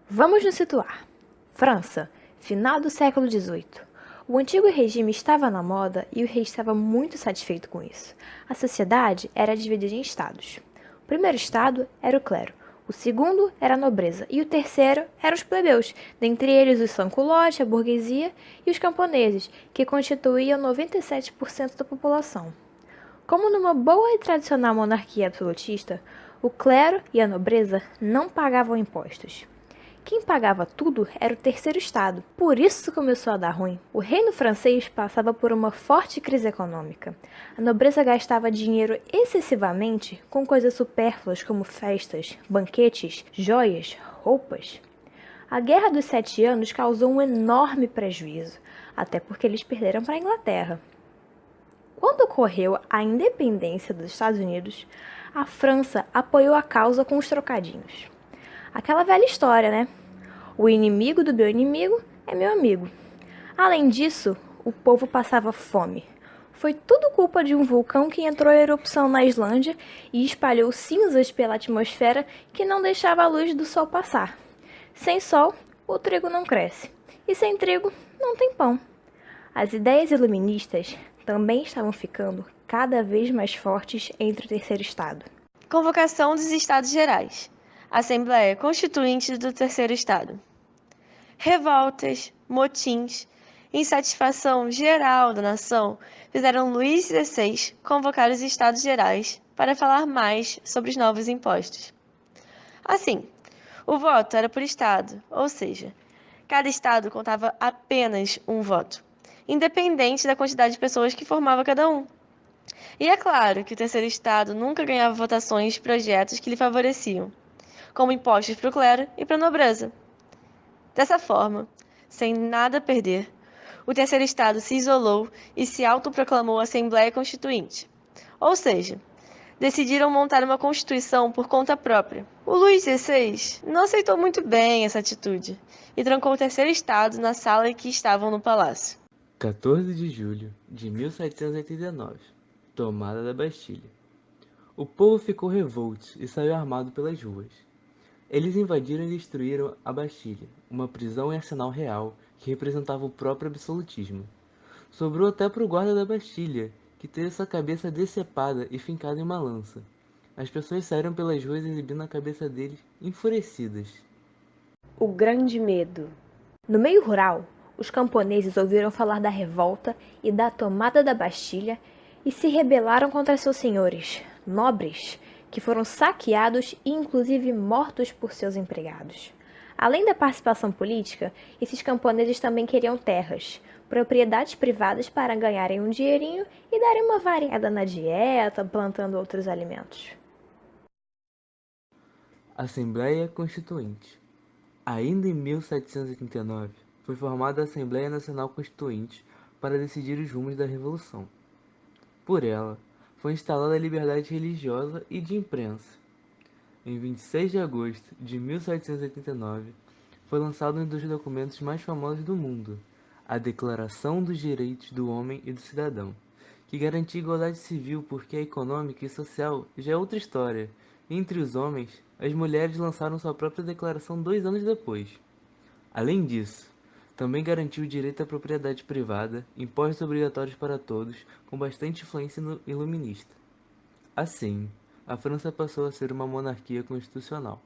Vamos nos situar. França, final do século XVIII. O antigo regime estava na moda e o rei estava muito satisfeito com isso. A sociedade era dividida em estados. O primeiro estado era o clero, o segundo era a nobreza e o terceiro eram os plebeus, dentre eles os sans-culottes, a burguesia e os camponeses, que constituíam 97% da população. Como numa boa e tradicional monarquia absolutista, o clero e a nobreza não pagavam impostos. Quem pagava tudo era o terceiro estado. Por isso começou a dar ruim. O reino francês passava por uma forte crise econômica. A nobreza gastava dinheiro excessivamente com coisas supérfluas como festas, banquetes, joias, roupas. A Guerra dos 7 Anos causou um enorme prejuízo, até porque eles perderam para a Inglaterra. Quando ocorreu a independência dos Estados Unidos, a França apoiou a causa com os trocadinhos. Aquela velha história, né? O inimigo do meu inimigo é meu amigo. Além disso, o povo passava fome. Foi tudo culpa de um vulcão que entrou em erupção na Islândia e espalhou cinzas pela atmosfera que não deixava a luz do sol passar. Sem sol, o trigo não cresce. E sem trigo, não tem pão. As ideias iluministas também estavam ficando cada vez mais fortes entre o terceiro estado. Convocação dos Estados Gerais. Assembleia Constituinte do Terceiro Estado. Revoltas, motins, insatisfação geral da nação fizeram Luís XVI convocar os Estados Gerais para falar mais sobre os novos impostos. Assim, o voto era por estado, ou seja, cada estado contava apenas um voto, independente da quantidade de pessoas que formava cada um. E é claro que o terceiro estado nunca ganhava votações de projetos que lhe favoreciam, como impostos para o clero e para a nobreza. Dessa forma, sem nada a perder, o terceiro estado se isolou e se autoproclamou Assembleia Constituinte. Ou seja, decidiram montar uma constituição por conta própria. O Luís XVI não aceitou muito bem essa atitude e trancou o terceiro estado na sala em que estavam no palácio. 14 de julho de 1789, tomada da Bastilha. O povo ficou revolto e saiu armado pelas ruas. Eles invadiram e destruíram a Bastilha, uma prisão e arsenal real que representava o próprio absolutismo. Sobrou até para o guarda da Bastilha, que teve sua cabeça decepada e fincada em uma lança. As pessoas saíram pelas ruas exibindo a cabeça deles, enfurecidas. O grande medo. No meio rural, os camponeses ouviram falar da revolta e da tomada da Bastilha e se rebelaram contra seus senhores, nobres, que foram saqueados e inclusive mortos por seus empregados. Além da participação política, esses camponeses também queriam terras, propriedades privadas para ganharem um dinheirinho e darem uma variada na dieta, plantando outros alimentos. Assembleia Constituinte. Ainda em 1789, foi formada a Assembleia Nacional Constituinte para decidir os rumos da Revolução. Por ela, foi instalada a liberdade religiosa e de imprensa. Em 26 de agosto de 1789, foi lançado um dos documentos mais famosos do mundo, a Declaração dos Direitos do Homem e do Cidadão, que garantia igualdade civil porque a econômica e social já é outra história. Entre os homens, as mulheres lançaram sua própria declaração 2 anos depois. Além disso, também garantiu o direito à propriedade privada, impostos obrigatórios para todos, com bastante influência iluminista. Assim, a França passou a ser uma monarquia constitucional.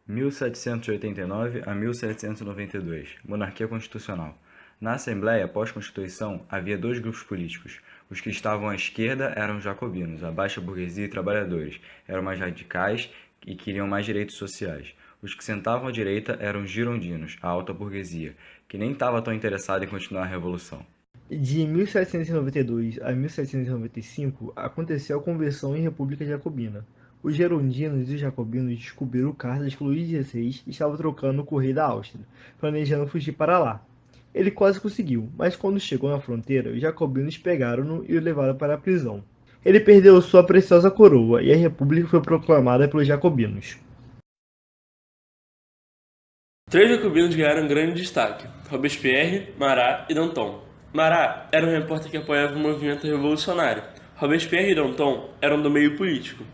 1789 a 1792, Monarquia Constitucional. Na Assembleia pós-Constituição havia dois grupos políticos. Os que estavam à esquerda eram os jacobinos, a baixa burguesia e trabalhadores, eram mais radicais e queriam mais direitos sociais. Os que sentavam à direita eram os girondinos, a alta burguesia, que nem estava tão interessada em continuar a revolução. De 1792 a 1795, aconteceu a conversão em República Jacobina. Os girondinos e os jacobinos descobriram cartas que Luís XVI estava trocando com o rei da Áustria, planejando fugir para lá. Ele quase conseguiu, mas quando chegou na fronteira, os jacobinos pegaram-no e o levaram para a prisão. Ele perdeu sua preciosa coroa e a república foi proclamada pelos jacobinos. 3 jacobinos ganharam grande destaque: Robespierre, Marat e Danton. Marat era um repórter que apoiava o movimento revolucionário. Robespierre e Danton eram do meio político.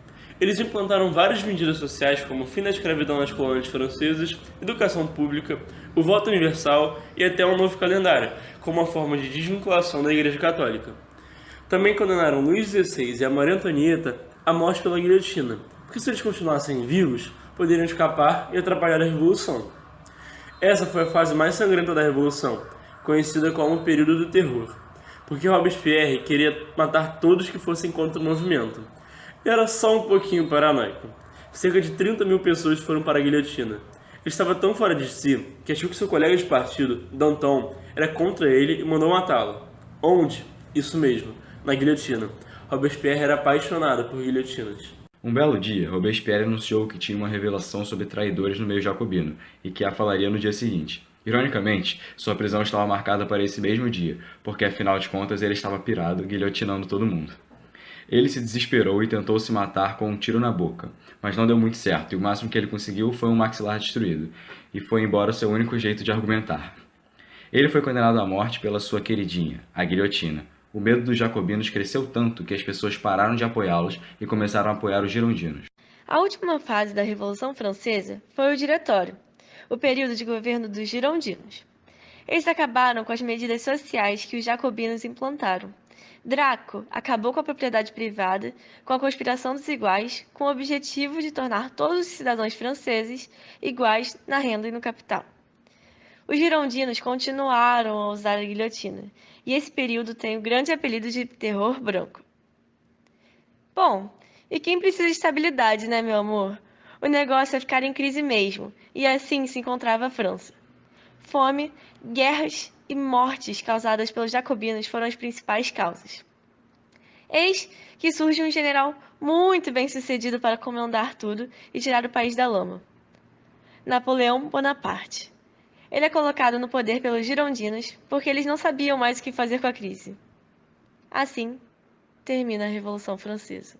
Eles implantaram várias medidas sociais como o fim da escravidão nas colônias francesas, educação pública, o voto universal e até um novo calendário, como uma forma de desvinculação da Igreja Católica. Também condenaram Luís XVI e a Maria Antonieta à morte pela guilhotina, porque se eles continuassem vivos, poderiam escapar e atrapalhar a Revolução. Essa foi a fase mais sangrenta da Revolução, conhecida como o Período do Terror, porque Robespierre queria matar todos que fossem contra o movimento. E era só um pouquinho paranoico. Cerca de 30 mil pessoas foram para a guilhotina. Ele estava tão fora de si que achou que seu colega de partido, Danton, era contra ele e mandou matá-lo. Onde? Isso mesmo, na guilhotina. Robespierre era apaixonado por guilhotinas. Um belo dia, Robespierre anunciou que tinha uma revelação sobre traidores no meio jacobino e que a falaria no dia seguinte. Ironicamente, sua prisão estava marcada para esse mesmo dia, porque afinal de contas ele estava pirado, guilhotinando todo mundo. Ele se desesperou e tentou se matar com um tiro na boca, mas não deu muito certo e o máximo que ele conseguiu foi um maxilar destruído, e foi embora seu único jeito de argumentar. Ele foi condenado à morte pela sua queridinha, a guilhotina. O medo dos jacobinos cresceu tanto que as pessoas pararam de apoiá-los e começaram a apoiar os girondinos. A última fase da Revolução Francesa foi o Diretório, o período de governo dos girondinos. Eles acabaram com as medidas sociais que os jacobinos implantaram. Draco acabou com a propriedade privada, com a conspiração dos iguais, com o objetivo de tornar todos os cidadãos franceses iguais na renda e no capital. Os girondinos continuaram a usar a guilhotina, e esse período tem o grande apelido de Terror Branco. Bom, e quem precisa de estabilidade, né, meu amor? O negócio é ficar em crise mesmo, e assim se encontrava a França. Fome, guerras e mortes causadas pelos jacobinos foram as principais causas. Eis que surge um general muito bem-sucedido para comandar tudo e tirar o país da lama. Napoleão Bonaparte. Ele é colocado no poder pelos girondinos porque eles não sabiam mais o que fazer com a crise. Assim, termina a Revolução Francesa.